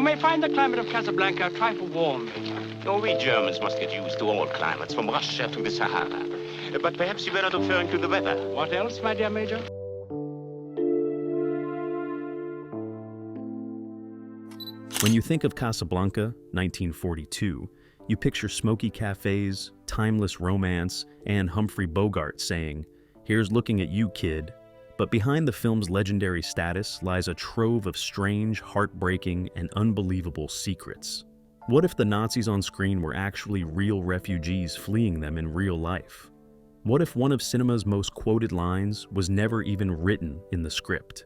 may find the climate of Casablanca a trifle warm, Major. Oh, we Germans must get used to all climates, from Russia to the Sahara. But perhaps you were not referring to the weather. What else, my dear Major? When you think of Casablanca, 1942, you picture smoky cafés, timeless romance, and Humphrey Bogart saying, "Here's looking at you, kid." But behind the film's legendary status lies a trove of strange, heartbreaking, and unbelievable secrets. What if the Nazis on screen were actually real refugees fleeing them in real life? What if one of cinema's most quoted lines was never even written in the script?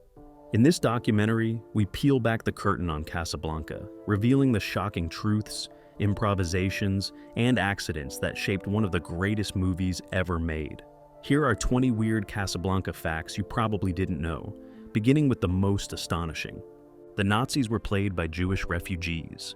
In this documentary, we peel back the curtain on Casablanca, revealing the shocking truths, improvisations, and accidents that shaped one of the greatest movies ever made. Here are 20 weird Casablanca facts you probably didn't know, beginning with the most astonishing. The Nazis were played by Jewish refugees.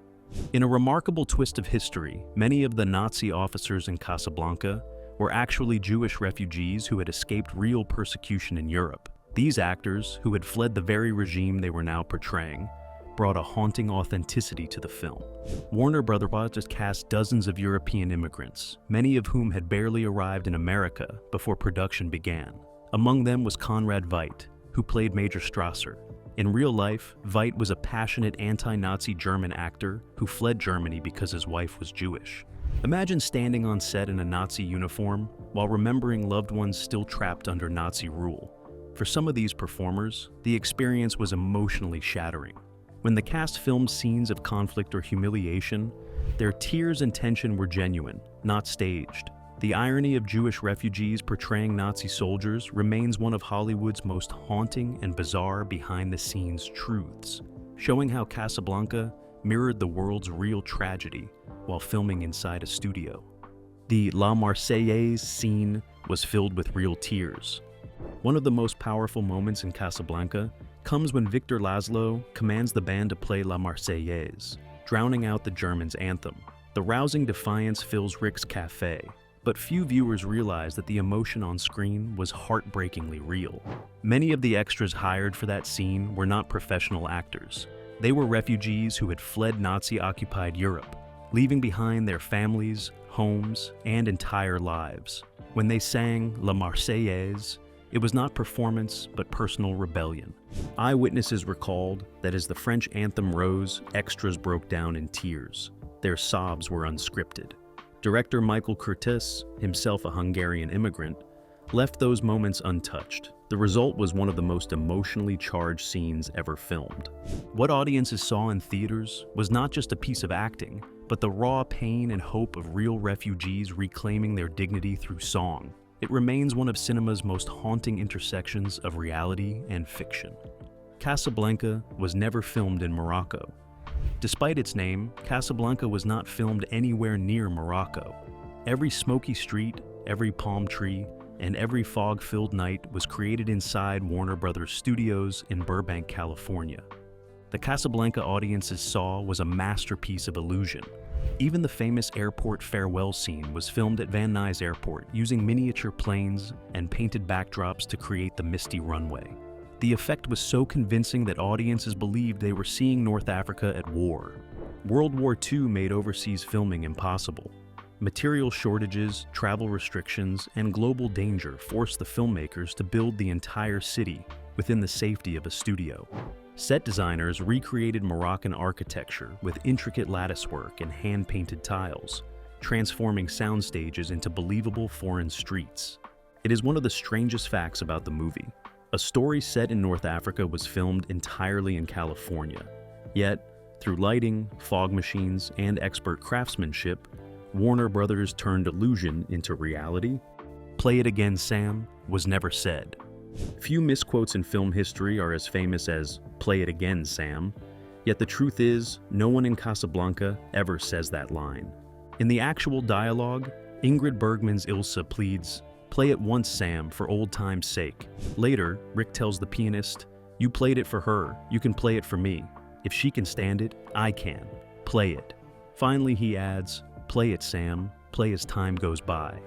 In a remarkable twist of history, many of the Nazi officers in Casablanca were actually Jewish refugees who had escaped real persecution in Europe. These actors, who had fled the very regime they were now portraying, brought a haunting authenticity to the film. Warner Brothers cast dozens of European immigrants, many of whom had barely arrived in America before production began. Among them was Conrad Veidt, who played Major Strasser. In real life, Veidt was a passionate anti-Nazi German actor who fled Germany because his wife was Jewish. Imagine standing on set in a Nazi uniform while remembering loved ones still trapped under Nazi rule. For some of these performers, the experience was emotionally shattering. When the cast filmed scenes of conflict or humiliation, their tears and tension were genuine, not staged. The irony of Jewish refugees portraying Nazi soldiers remains one of Hollywood's most haunting and bizarre behind-the-scenes truths, showing how Casablanca mirrored the world's real tragedy while filming inside a studio. The La Marseillaise scene was filled with real tears. One of the most powerful moments in Casablanca comes when Victor Laszlo commands the band to play La Marseillaise, drowning out the Germans' anthem. The rousing defiance fills Rick's cafe, but few viewers realize that the emotion on screen was heartbreakingly real. Many of the extras hired for that scene were not professional actors. They were refugees who had fled Nazi-occupied Europe, leaving behind their families, homes, and entire lives. When they sang La Marseillaise, it was not performance, but personal rebellion. Eyewitnesses recalled that as the French anthem rose, extras broke down in tears. Their sobs were unscripted. Director Michael Curtiz, himself a Hungarian immigrant, left those moments untouched. The result was one of the most emotionally charged scenes ever filmed. What audiences saw in theaters was not just a piece of acting, but the raw pain and hope of real refugees reclaiming their dignity through song. It remains one of cinema's most haunting intersections of reality and fiction. Casablanca was never filmed in Morocco. Despite its name, Casablanca was not filmed anywhere near Morocco. Every smoky street, every palm tree, and every fog-filled night was created inside Warner Brothers Studios in Burbank, California. The Casablanca audiences saw was a masterpiece of illusion. Even the famous airport farewell scene was filmed at Van Nuys Airport using miniature planes and painted backdrops to create the misty runway. The effect was so convincing that audiences believed they were seeing North Africa at war. World War II made overseas filming impossible. Material shortages, travel restrictions, and global danger forced the filmmakers to build the entire city within the safety of a studio. Set designers recreated Moroccan architecture with intricate latticework and hand-painted tiles, transforming sound stages into believable foreign streets. It is one of the strangest facts about the movie. A story set in North Africa was filmed entirely in California. Yet, through lighting, fog machines, and expert craftsmanship, Warner Brothers turned illusion into reality. "Play it again, Sam" was never said. Few misquotes in film history are as famous as "Play it again, Sam," yet the truth is, no one in Casablanca ever says that line. In the actual dialogue, Ingrid Bergman's Ilsa pleads, "Play it once, Sam, for old time's sake." Later, Rick tells the pianist, "You played it for her, you can play it for me. If she can stand it, I can. Play it." Finally, he adds, "Play it, Sam, play as time goes by."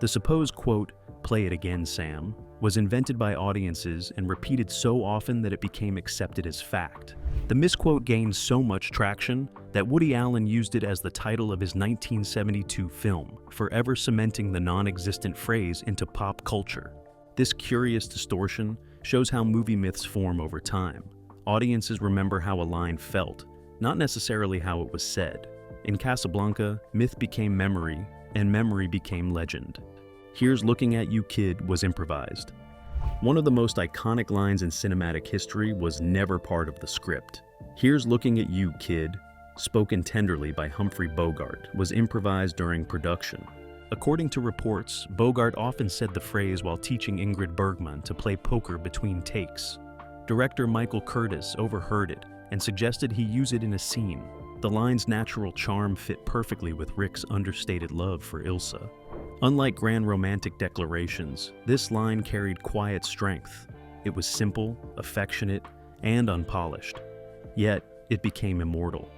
The supposed quote, "Play it again, Sam," was invented by audiences and repeated so often that it became accepted as fact. The misquote gained so much traction that Woody Allen used it as the title of his 1972 film, forever cementing the non-existent phrase into pop culture. This curious distortion shows how movie myths form over time. Audiences remember how a line felt, not necessarily how it was said. In Casablanca, myth became memory, and memory became legend. "Here's looking at you, kid" was improvised. One of the most iconic lines in cinematic history was never part of the script. "Here's looking at you, kid," spoken tenderly by Humphrey Bogart, was improvised during production. According to reports, Bogart often said the phrase while teaching Ingrid Bergman to play poker between takes. Director Michael Curtis overheard it and suggested he use it in a scene. The line's natural charm fit perfectly with Rick's understated love for Ilsa. Unlike grand romantic declarations, this line carried quiet strength. It was simple, affectionate, and unpolished. Yet, it became immortal.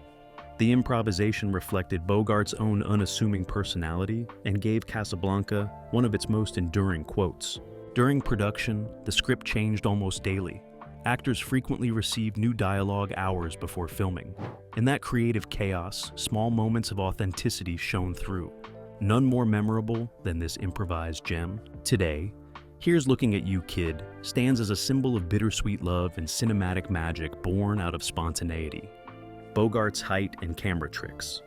The improvisation reflected Bogart's own unassuming personality and gave Casablanca one of its most enduring quotes. During production, the script changed almost daily. Actors frequently received new dialogue hours before filming. In that creative chaos, small moments of authenticity shone through. None more memorable than this improvised gem. Today, "Here's Looking at You, Kid" stands as a symbol of bittersweet love and cinematic magic born out of spontaneity. Bogart's height and camera tricks.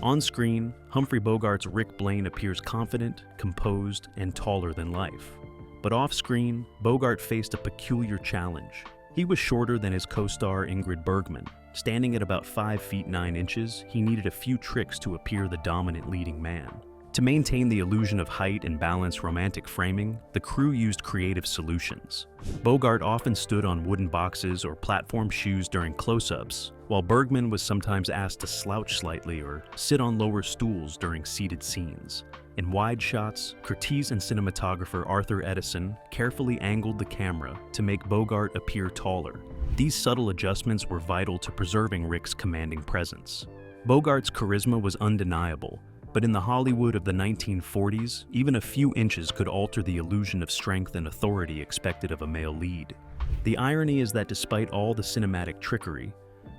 On screen, Humphrey Bogart's Rick Blaine appears confident, composed, and taller than life. But off-screen, Bogart faced a peculiar challenge. He was shorter than his co-star Ingrid Bergman. Standing at about 5 feet 9 inches, he needed a few tricks to appear the dominant leading man. To maintain the illusion of height and balanced romantic framing, the crew used creative solutions. Bogart often stood on wooden boxes or platform shoes during close-ups, while Bergman was sometimes asked to slouch slightly or sit on lower stools during seated scenes. In wide shots, Curtiz and cinematographer Arthur Edison carefully angled the camera to make Bogart appear taller. These subtle adjustments were vital to preserving Rick's commanding presence. Bogart's charisma was undeniable, but in the Hollywood of the 1940s, even a few inches could alter the illusion of strength and authority expected of a male lead. The irony is that despite all the cinematic trickery,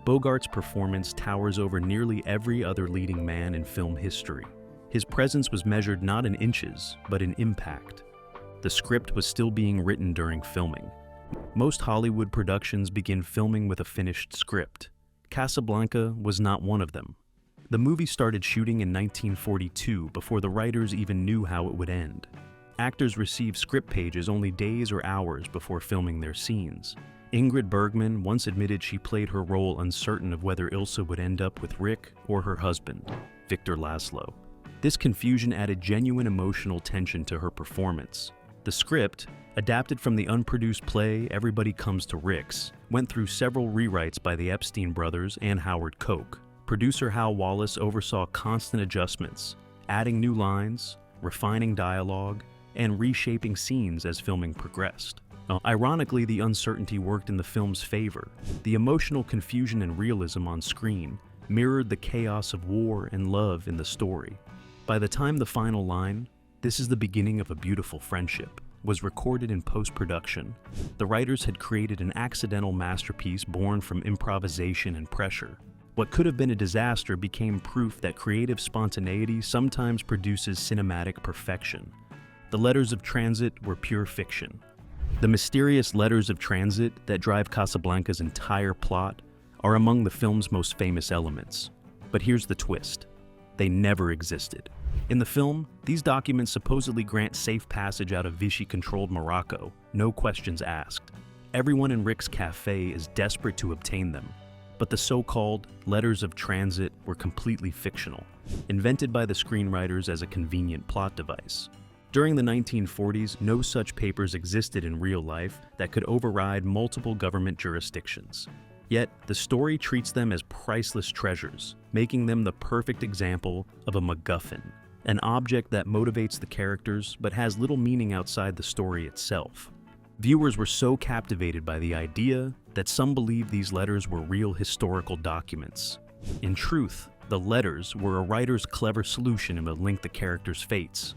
Bogart's performance towers over nearly every other leading man in film history. His presence was measured not in inches, but in impact. The script was still being written during filming. Most Hollywood productions begin filming with a finished script. Casablanca was not one of them. The movie started shooting in 1942 before the writers even knew how it would end. Actors received script pages only days or hours before filming their scenes. Ingrid Bergman once admitted she played her role uncertain of whether Ilsa would end up with Rick or her husband, Victor Laszlo. This confusion added genuine emotional tension to her performance. The script, adapted from the unproduced play Everybody Comes to Rick's, went through several rewrites by the Epstein brothers and Howard Koch. Producer Hal Wallace oversaw constant adjustments, adding new lines, refining dialogue, and reshaping scenes as filming progressed. Ironically, the uncertainty worked in the film's favor. The emotional confusion and realism on screen mirrored the chaos of war and love in the story. By the time the final line, "This is the beginning of a beautiful friendship," was recorded in post-production, the writers had created an accidental masterpiece born from improvisation and pressure. What could have been a disaster became proof that creative spontaneity sometimes produces cinematic perfection. The letters of transit were pure fiction. The mysterious letters of transit that drive Casablanca's entire plot are among the film's most famous elements. But here's the twist: they never existed. In the film, these documents supposedly grant safe passage out of Vichy-controlled Morocco, no questions asked. Everyone in Rick's cafe is desperate to obtain them. But the so-called letters of transit were completely fictional, invented by the screenwriters as a convenient plot device. During the 1940s, no such papers existed in real life that could override multiple government jurisdictions. Yet, the story treats them as priceless treasures, making them the perfect example of a MacGuffin, an object that motivates the characters but has little meaning outside the story itself. Viewers were so captivated by the idea that some believed these letters were real historical documents. In truth, the letters were a writer's clever solution to link the characters' fates.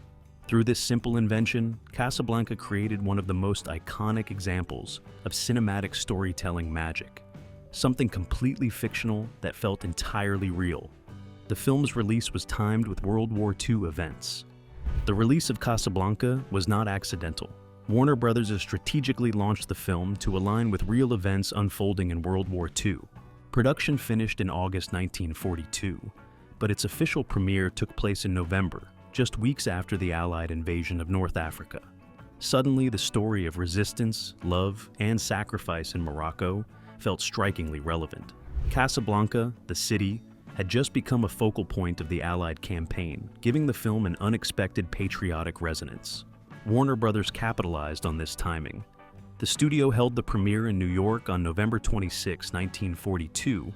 Through this simple invention, Casablanca created one of the most iconic examples of cinematic storytelling magic, something completely fictional that felt entirely real. The film's release was timed with World War II events. The release of Casablanca was not accidental. Warner Brothers has strategically launched the film to align with real events unfolding in World War II. Production finished in August 1942, but its official premiere took place in November, just weeks after the Allied invasion of North Africa. Suddenly, the story of resistance, love, and sacrifice in Morocco felt strikingly relevant. Casablanca, the city, had just become a focal point of the Allied campaign, giving the film an unexpected patriotic resonance. Warner Brothers capitalized on this timing. The studio held the premiere in New York on November 26, 1942,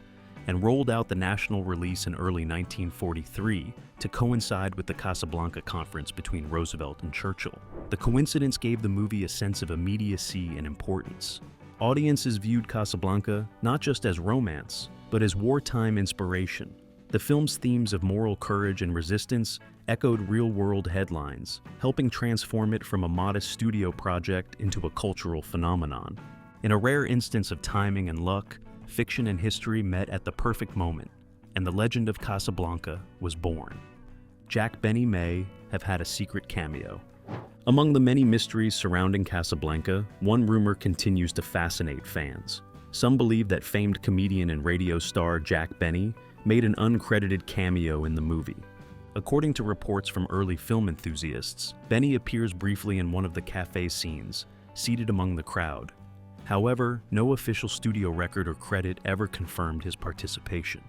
and rolled out the national release in early 1943 to coincide with the Casablanca conference between Roosevelt and Churchill. The coincidence gave the movie a sense of immediacy and importance. Audiences viewed Casablanca not just as romance, but as wartime inspiration. The film's themes of moral courage and resistance echoed real-world headlines, helping transform it from a modest studio project into a cultural phenomenon. In a rare instance of timing and luck, fiction and history met at the perfect moment, and the legend of Casablanca was born. Jack Benny may have had a secret cameo. Among the many mysteries surrounding Casablanca, one rumor continues to fascinate fans. Some believe that famed comedian and radio star Jack Benny made an uncredited cameo in the movie. According to reports from early film enthusiasts, Benny appears briefly in one of the cafe scenes, seated among the crowd. However, no official studio record or credit ever confirmed his participation.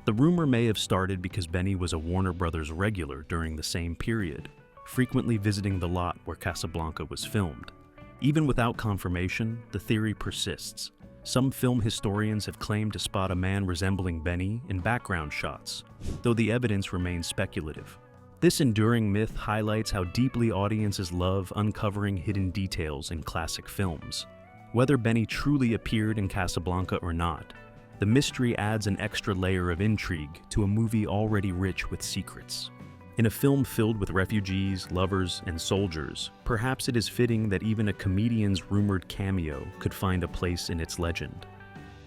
The rumor may have started because Benny was a Warner Brothers regular during the same period, frequently visiting the lot where Casablanca was filmed. Even without confirmation, the theory persists. Some film historians have claimed to spot a man resembling Benny in background shots, though the evidence remains speculative. This enduring myth highlights how deeply audiences love uncovering hidden details in classic films. Whether Benny truly appeared in Casablanca or not, the mystery adds an extra layer of intrigue to a movie already rich with secrets. In a film filled with refugees, lovers, and soldiers, perhaps it is fitting that even a comedian's rumored cameo could find a place in its legend.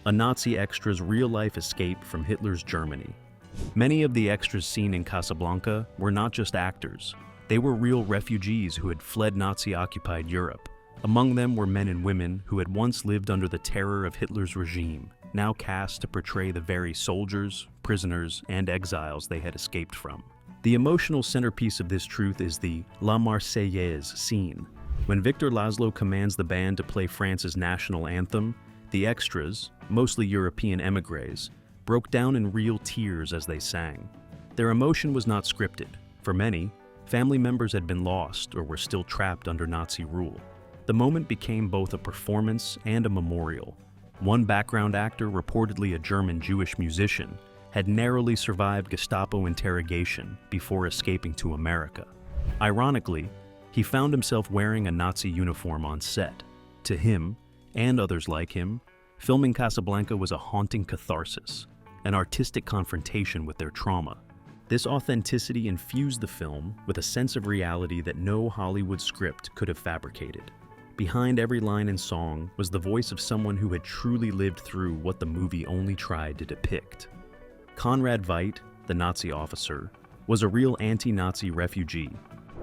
A Nazi extra's real-life escape from Hitler's Germany. Many of the extras seen in Casablanca were not just actors. They were real refugees who had fled Nazi-occupied Europe. Among them were men and women who had once lived under the terror of Hitler's regime, now cast to portray the very soldiers, prisoners, and exiles they had escaped from. The emotional centerpiece of this truth is the La Marseillaise scene. When Victor Laszlo commands the band to play France's national anthem, the extras, mostly European émigrés, broke down in real tears as they sang. Their emotion was not scripted. For many, family members had been lost or were still trapped under Nazi rule. The moment became both a performance and a memorial. One background actor, reportedly a German Jewish musician, had narrowly survived Gestapo interrogation before escaping to America. Ironically, he found himself wearing a Nazi uniform on set. To him, and others like him, filming Casablanca was a haunting catharsis, an artistic confrontation with their trauma. This authenticity infused the film with a sense of reality that no Hollywood script could have fabricated. Behind every line and song was the voice of someone who had truly lived through what the movie only tried to depict. Conrad Veidt, the Nazi officer, was a real anti-Nazi refugee.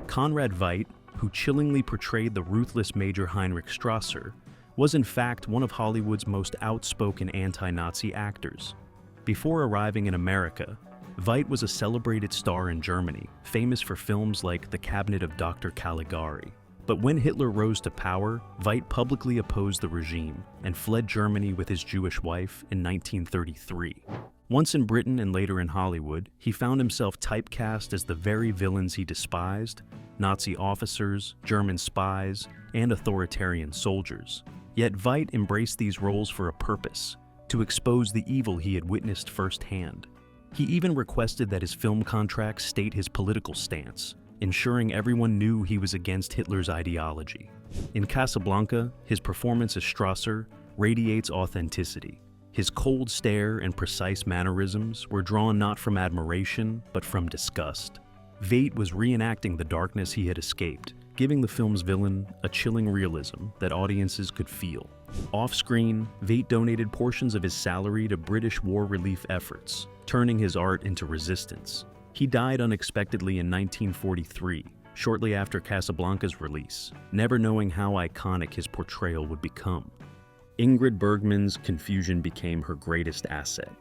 Conrad Veidt, who chillingly portrayed the ruthless Major Heinrich Strasser, was in fact one of Hollywood's most outspoken anti-Nazi actors. Before arriving in America, Veidt was a celebrated star in Germany, famous for films like The Cabinet of Dr. Caligari. But when Hitler rose to power, Veidt publicly opposed the regime and fled Germany with his Jewish wife in 1933. Once in Britain and later in Hollywood, he found himself typecast as the very villains he despised: Nazi officers, German spies, and authoritarian soldiers. Yet Veidt embraced these roles for a purpose: to expose the evil he had witnessed firsthand. He even requested that his film contracts state his political stance, ensuring everyone knew he was against Hitler's ideology. In Casablanca, his performance as Strasser radiates authenticity. His cold stare and precise mannerisms were drawn not from admiration, but from disgust. Veidt was reenacting the darkness he had escaped, giving the film's villain a chilling realism that audiences could feel. Off-screen, Veidt donated portions of his salary to British war relief efforts, turning his art into resistance. He died unexpectedly in 1943, shortly after Casablanca's release, never knowing how iconic his portrayal would become. Ingrid Bergman's confusion became her greatest asset.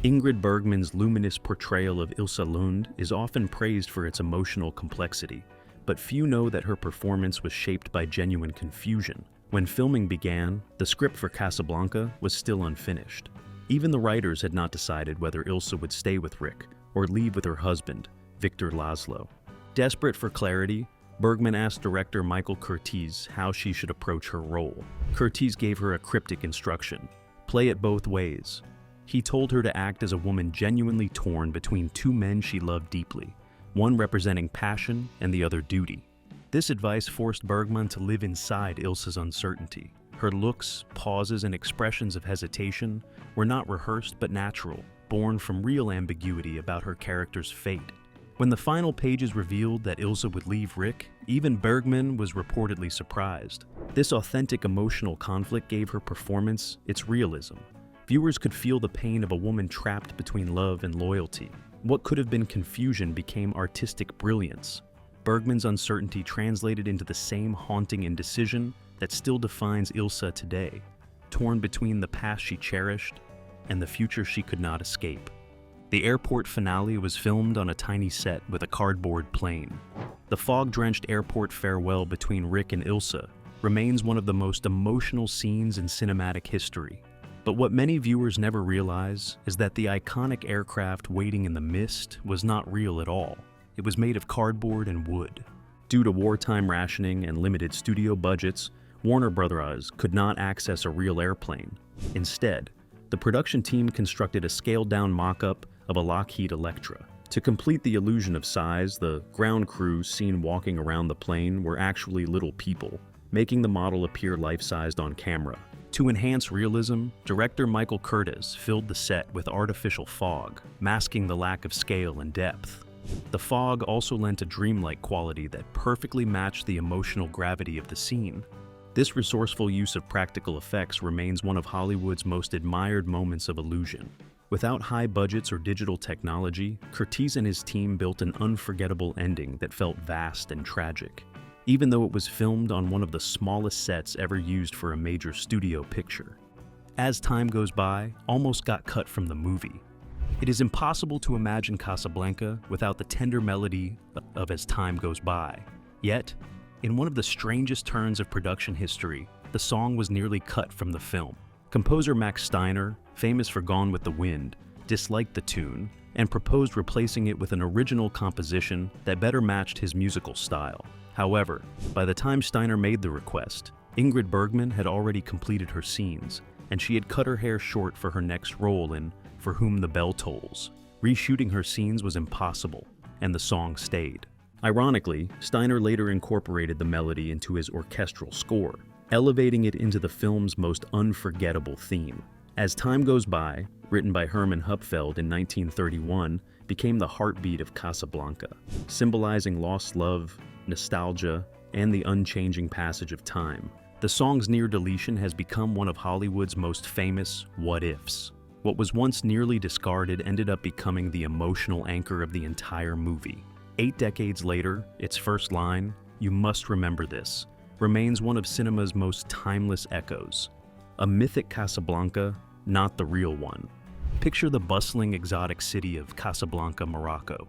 Ingrid Bergman's luminous portrayal of Ilse Lund is often praised for its emotional complexity, but few know that her performance was shaped by genuine confusion. When filming began, the script for Casablanca was still unfinished. Even the writers had not decided whether Ilse would stay with Rick or leave with her husband, Victor Laszlo. Desperate for clarity, Bergman asked director Michael Curtiz how she should approach her role. Curtiz gave her a cryptic instruction: play it both ways. He told her to act as a woman genuinely torn between two men she loved deeply, one representing passion and the other duty. This advice forced Bergman to live inside Ilse's uncertainty. Her looks, pauses, and expressions of hesitation were not rehearsed but natural, born from real ambiguity about her character's fate. When the final pages revealed that Ilse would leave Rick, even Bergman was reportedly surprised. This authentic emotional conflict gave her performance its realism. Viewers could feel the pain of a woman trapped between love and loyalty. What could have been confusion became artistic brilliance. Bergman's uncertainty translated into the same haunting indecision that still defines Ilse today, torn between the past she cherished and the future she could not escape. The airport finale was filmed on a tiny set with a cardboard plane. The fog-drenched airport farewell between Rick and Ilse remains one of the most emotional scenes in cinematic history. But what many viewers never realize is that the iconic aircraft waiting in the mist was not real at all. It was made of cardboard and wood. Due to wartime rationing and limited studio budgets, Warner Bros. Could not access a real airplane. Instead, the production team constructed a scaled-down mock-up of a Lockheed Electra. To complete the illusion of size, the ground crew seen walking around the plane were actually little people, making the model appear life-sized on camera. To enhance realism, director Michael Curtiz filled the set with artificial fog, masking the lack of scale and depth. The fog also lent a dreamlike quality that perfectly matched the emotional gravity of the scene. This resourceful use of practical effects remains one of Hollywood's most admired moments of illusion. Without high budgets or digital technology, Curtiz and his team built an unforgettable ending that felt vast and tragic, even though it was filmed on one of the smallest sets ever used for a major studio picture. As Time Goes By almost got cut from the movie. It is impossible to imagine Casablanca without the tender melody of As Time Goes By. Yet, in one of the strangest turns of production history, the song was nearly cut from the film. Composer Max Steiner, famous for Gone with the Wind, disliked the tune and proposed replacing it with an original composition that better matched his musical style. However, by the time Steiner made the request, Ingrid Bergman had already completed her scenes, and she had cut her hair short for her next role in For Whom the Bell Tolls. Reshooting her scenes was impossible, and the song stayed. Ironically, Steiner later incorporated the melody into his orchestral score, elevating it into the film's most unforgettable theme. As Time Goes By, written by Hermann Hupfeld in 1931, became the heartbeat of Casablanca, symbolizing lost love, nostalgia, and the unchanging passage of time. The song's near deletion has become one of Hollywood's most famous what-ifs. What was once nearly discarded ended up becoming the emotional anchor of the entire movie. 8 decades later, its first line, "You must remember this," remains one of cinema's most timeless echoes. A mythic Casablanca, not the real one. Picture the bustling, exotic city of Casablanca, Morocco,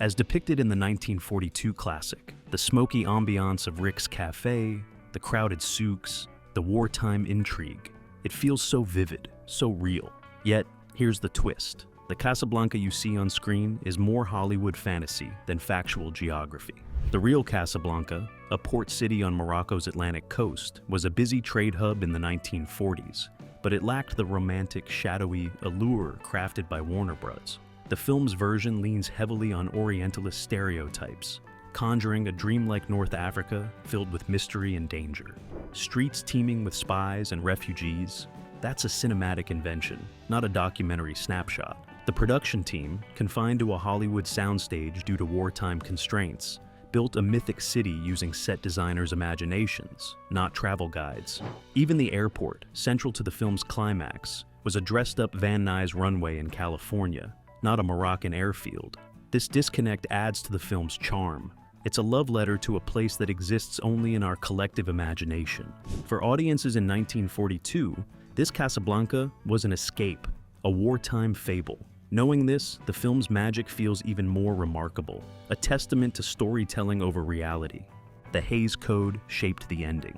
as depicted in the 1942 classic. The smoky ambiance of Rick's cafe, the crowded souks, the wartime intrigue. It feels so vivid, so real. Yet, here's the twist. The Casablanca you see on screen is more Hollywood fantasy than factual geography. The real Casablanca, a port city on Morocco's Atlantic coast, was a busy trade hub in the 1940s, but it lacked the romantic, shadowy allure crafted by Warner Bros. The film's version leans heavily on Orientalist stereotypes, conjuring a dreamlike North Africa filled with mystery and danger. Streets teeming with spies and refugees, that's a cinematic invention, not a documentary snapshot. The production team, confined to a Hollywood soundstage due to wartime constraints, built a mythic city using set designers' imaginations, not travel guides. Even the airport, central to the film's climax, was a dressed-up Van Nuys runway in California, not a Moroccan airfield. This disconnect adds to the film's charm. It's a love letter to a place that exists only in our collective imagination. For audiences in 1942, this Casablanca was an escape, a wartime fable. Knowing this, the film's magic feels even more remarkable, a testament to storytelling over reality. The Hays Code shaped the ending.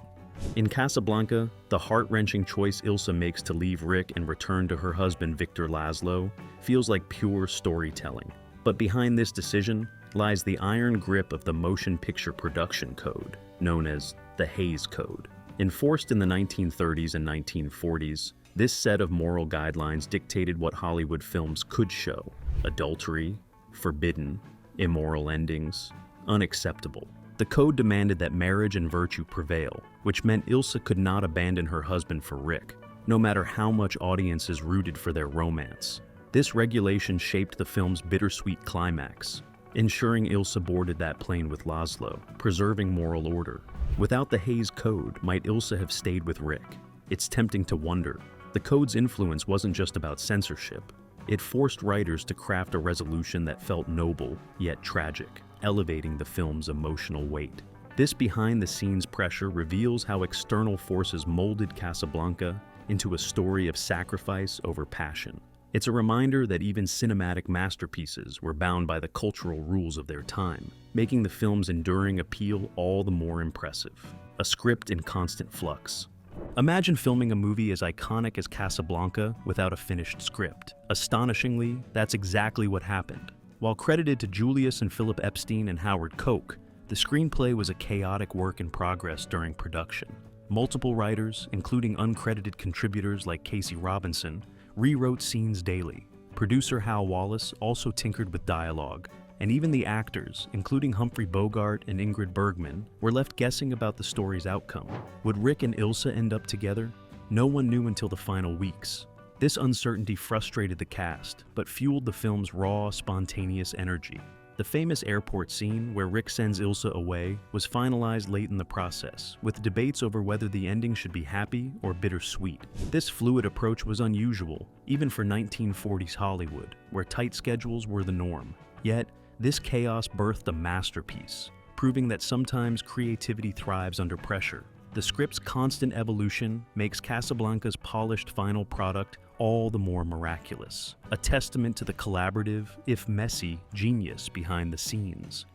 In Casablanca, the heart-wrenching choice Ilsa makes to leave Rick and return to her husband Victor Laszlo feels like pure storytelling. But behind this decision lies the iron grip of the motion picture production code, known as the Hays Code. Enforced in the 1930s and 1940s, this set of moral guidelines dictated what Hollywood films could show: adultery, forbidden, immoral endings, unacceptable. The code demanded that marriage and virtue prevail, which meant Ilsa could not abandon her husband for Rick, no matter how much audiences rooted for their romance. This regulation shaped the film's bittersweet climax, ensuring Ilsa boarded that plane with Laszlo, preserving moral order. Without the Hays Code, might Ilsa have stayed with Rick? It's tempting to wonder. The code's influence wasn't just about censorship. It forced writers to craft a resolution that felt noble, yet tragic, elevating the film's emotional weight. This behind-the-scenes pressure reveals how external forces molded Casablanca into a story of sacrifice over passion. It's a reminder that even cinematic masterpieces were bound by the cultural rules of their time, making the film's enduring appeal all the more impressive. A script in constant flux. Imagine filming a movie as iconic as Casablanca without a finished script. Astonishingly, that's exactly what happened. While credited to Julius and Philip Epstein and Howard Koch, the screenplay was a chaotic work in progress during production. Multiple writers, including uncredited contributors like Casey Robinson, rewrote scenes daily. Producer Hal Wallace also tinkered with dialogue, and even the actors, including Humphrey Bogart and Ingrid Bergman, were left guessing about the story's outcome. Would Rick and Ilsa end up together? No one knew until the final weeks. This uncertainty frustrated the cast, but fueled the film's raw, spontaneous energy. The famous airport scene where Rick sends Ilsa away was finalized late in the process, with debates over whether the ending should be happy or bittersweet. This fluid approach was unusual, even for 1940s Hollywood, where tight schedules were the norm. Yet, this chaos birthed a masterpiece, proving that sometimes creativity thrives under pressure. The script's constant evolution makes Casablanca's polished final product all the more miraculous, a testament to the collaborative, if messy, genius behind the scenes.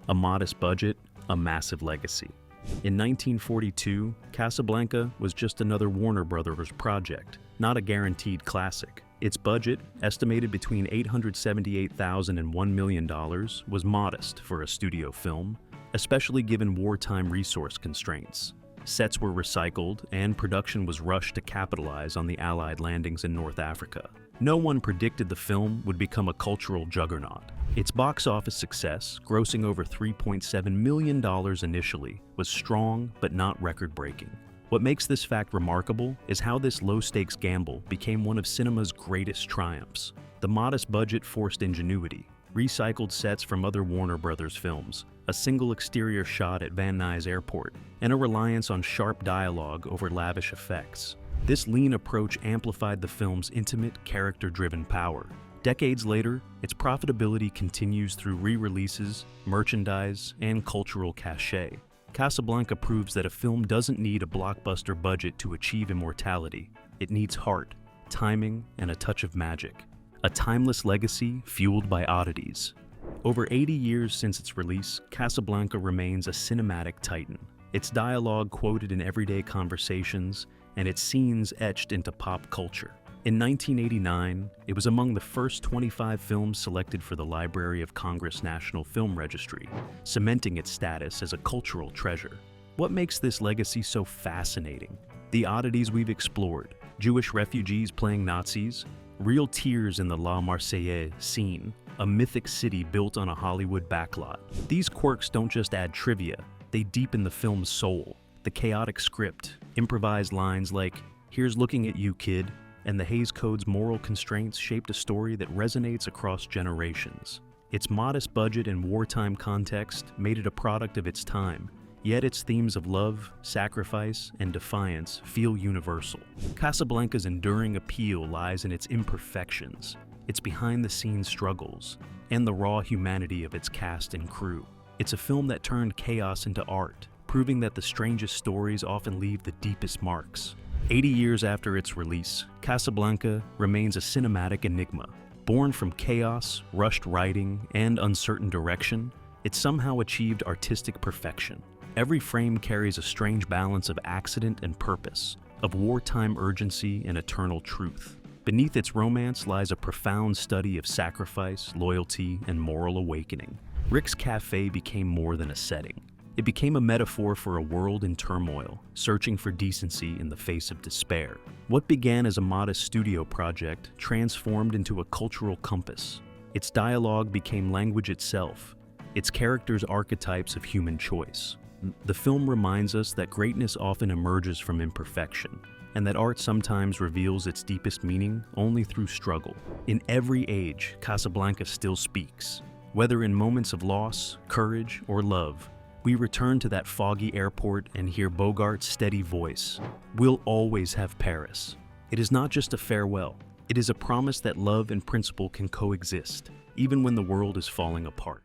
A modest budget, a massive legacy. In 1942, Casablanca was just another Warner Brothers project, not a guaranteed classic. Its budget, estimated between $878,000 and $1 million, was modest for a studio film, especially given wartime resource constraints. Sets were recycled, and production was rushed to capitalize on the Allied landings in North Africa. No one predicted the film would become a cultural juggernaut. Its box office success, grossing over $3.7 million initially, was strong but not record-breaking. What makes this fact remarkable is how this low-stakes gamble became one of cinema's greatest triumphs. The modest budget forced ingenuity, recycled sets from other Warner Brothers films, a single exterior shot at Van Nuys Airport, and a reliance on sharp dialogue over lavish effects. This lean approach amplified the film's intimate, character-driven power. Decades later, its profitability continues through re-releases, merchandise, and cultural cachet. Casablanca proves that a film doesn't need a blockbuster budget to achieve immortality. It needs heart, timing, and a touch of magic. A timeless legacy fueled by oddities. Over 80 years since its release, Casablanca remains a cinematic titan. Its dialogue quoted in everyday conversations, and its scenes etched into pop culture. In 1989, it was among the first 25 films selected for the Library of Congress National Film Registry, cementing its status as a cultural treasure. What makes this legacy so fascinating? The oddities we've explored: Jewish refugees playing Nazis, real tears in the La Marseillaise scene, a mythic city built on a Hollywood backlot. These quirks don't just add trivia, they deepen the film's soul. The chaotic script, improvised lines like, "Here's looking at you, kid," and the Hays Code's moral constraints shaped a story that resonates across generations. Its modest budget and wartime context made it a product of its time, yet its themes of love, sacrifice, and defiance feel universal. Casablanca's enduring appeal lies in its imperfections, its behind-the-scenes struggles, and the raw humanity of its cast and crew. It's a film that turned chaos into art, proving that the strangest stories often leave the deepest marks. 80 years after its release, Casablanca remains a cinematic enigma. Born from chaos, rushed writing, and uncertain direction, it somehow achieved artistic perfection. Every frame carries a strange balance of accident and purpose, of wartime urgency and eternal truth. Beneath its romance lies a profound study of sacrifice, loyalty, and moral awakening. Rick's Cafe became more than a setting. It became a metaphor for a world in turmoil, searching for decency in the face of despair. What began as a modest studio project transformed into a cultural compass. Its dialogue became language itself, its characters archetypes of human choice. The film reminds us that greatness often emerges from imperfection, and that art sometimes reveals its deepest meaning only through struggle. In every age, Casablanca still speaks. Whether in moments of loss, courage, or love, we return to that foggy airport and hear Bogart's steady voice. We'll always have Paris. It is not just a farewell. It is a promise that love and principle can coexist, even when the world is falling apart.